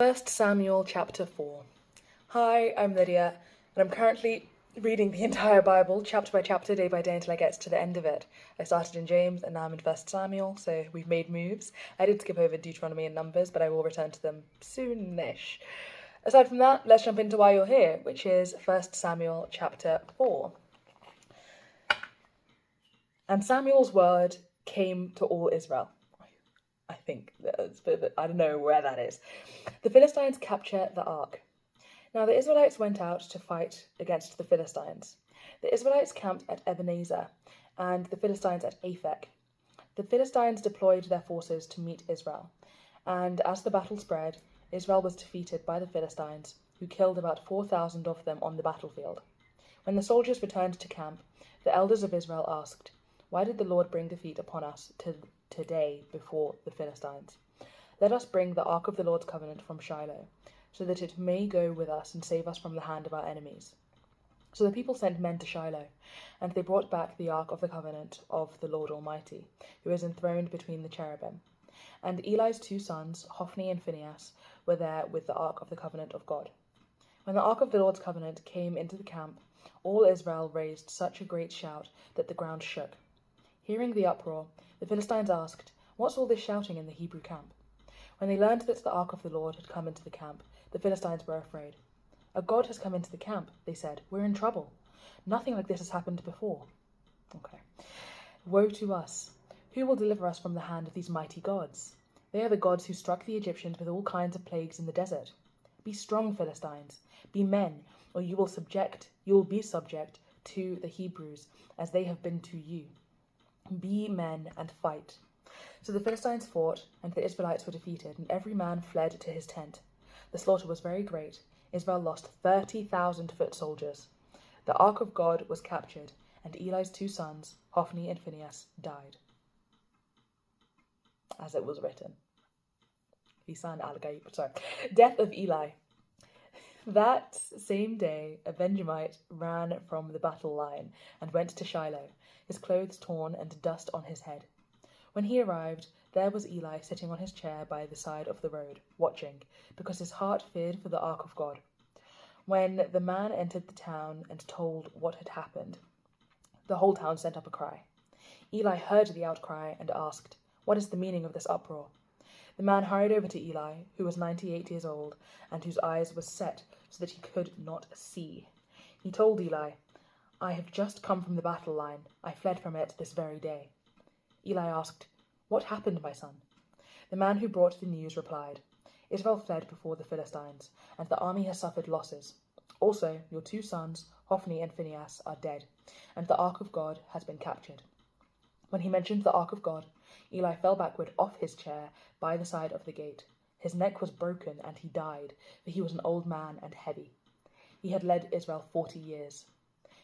1 Samuel chapter 4. Hi, I'm Lydia, and I'm currently reading the entire Bible, chapter by chapter, day by day, until I get to the end of it. I started in James, and now I'm in 1 Samuel, so we've made moves. I did skip over Deuteronomy and Numbers, but I will return to them soonish. Aside from that, let's jump into why you're here, which is 1 Samuel chapter 4. And Samuel's word came to all Israel. I think that's a bit of a, I don't know where that is. The Philistines capture the ark. Now the Israelites went out to fight against the Philistines. The Israelites camped at Ebenezer, and the Philistines at Aphek. The Philistines deployed their forces to meet Israel, and as the battle spread, Israel was defeated by the Philistines, who killed about 4,000 of them on the battlefield. When the soldiers returned to camp, the elders of Israel asked, "Why did the Lord bring defeat upon us today before the Philistines? Let us bring the ark of the Lord's covenant from Shiloh, so that it may go with us and save us from the hand of our enemies." So the people sent men to Shiloh, and they brought back the ark of the covenant of the Lord Almighty, who is enthroned between the cherubim. And Eli's 2 sons, Hophni and Phinehas, were there with the ark of the covenant of God. When the ark of the Lord's covenant came into the camp, all Israel raised such a great shout that the ground shook. Hearing the uproar, the Philistines asked, "What's all this shouting in the Hebrew camp?" When they learned that the ark of the Lord had come into the camp, the Philistines were afraid. "A god has come into the camp," they said. "We're in trouble. Nothing like this has happened before." Okay. "Woe to us! Who will deliver us from the hand of these mighty gods? They are the gods who struck the Egyptians with all kinds of plagues in the desert. Be strong, Philistines. Be men, or you will be subject to the Hebrews, as they have been to you. Be men and fight." So the Philistines fought, and the Israelites were defeated, and every man fled to his tent. The slaughter was very great. Israel lost 30,000 foot soldiers. The ark of God was captured, and Eli's 2 sons, Hophni and Phinehas, died. As it was written. Death of Eli. That same day, a Benjamite ran from the battle line and went to Shiloh, his clothes torn and dust on his head. When he arrived, there was Eli sitting on his chair by the side of the road, watching, because his heart feared for the ark of God. When the man entered the town and told what had happened, the whole town sent up a cry. Eli heard the outcry and asked, "What is the meaning of this uproar?" The man hurried over to Eli, who was 98 years old, and whose eyes were set so that he could not see. He told Eli, "I have just come from the battle line. I fled from it this very day." Eli asked, "What happened, my son?" The man who brought the news replied, "Israel fled before the Philistines, and the army has suffered losses. Also, your 2 sons, Hophni and Phinehas, are dead, and the ark of God has been captured." When he mentioned the ark of God, Eli fell backward off his chair by the side of the gate. His neck was broken, and he died, for he was an old man and heavy. He had led Israel 40 years.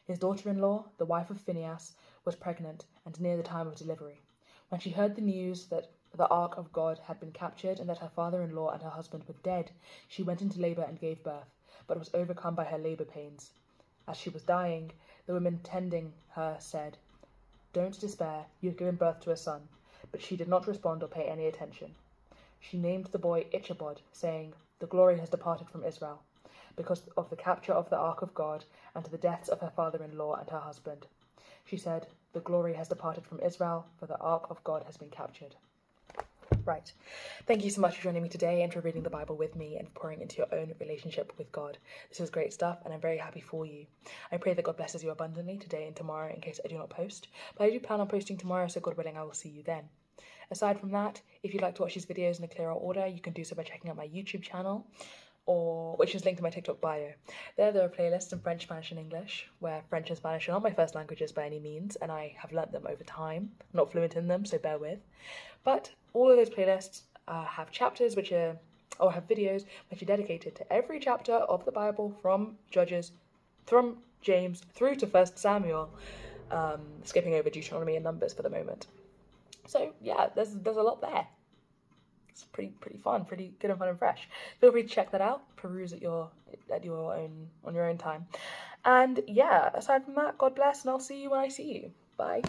His daughter-in-law, the wife of Phinehas, was pregnant and near the time of delivery. When she heard the news that the ark of God had been captured and that her father-in-law and her husband were dead, she went into labor and gave birth, but was overcome by her labor pains. As she was dying, the women tending her said, "Don't despair, you have given birth to a son." But she did not respond or pay any attention. She named the boy Ichabod, saying, "The glory has departed from Israel," because of the capture of the ark of God and the deaths of her father-in-law and her husband. She said, "The glory has departed from Israel, for the ark of God has been captured." Right. Thank you so much for joining me today and for reading the Bible with me and pouring into your own relationship with God. This is great stuff, and I'm very happy for you. I pray that God blesses you abundantly today and tomorrow in case I do not post. But I do plan on posting tomorrow, so God willing, I will see you then. Aside from that, if you'd like to watch these videos in a clearer order, you can do so by checking out my YouTube channel, which is linked in my TikTok bio. There are playlists in French, Spanish, and English, where French and Spanish are not my first languages by any means, and I have learnt them over time. I'm not fluent in them, so bear with. But all of those playlists have chapters have videos which are dedicated to every chapter of the Bible from James through to 1 Samuel, skipping over Deuteronomy and Numbers for the moment. So yeah, there's a lot there. It's pretty fun, pretty good and fun and fresh. Feel free to check that out, peruse on your own time. And yeah, aside from that, God bless, and I'll see you when I see you. Bye.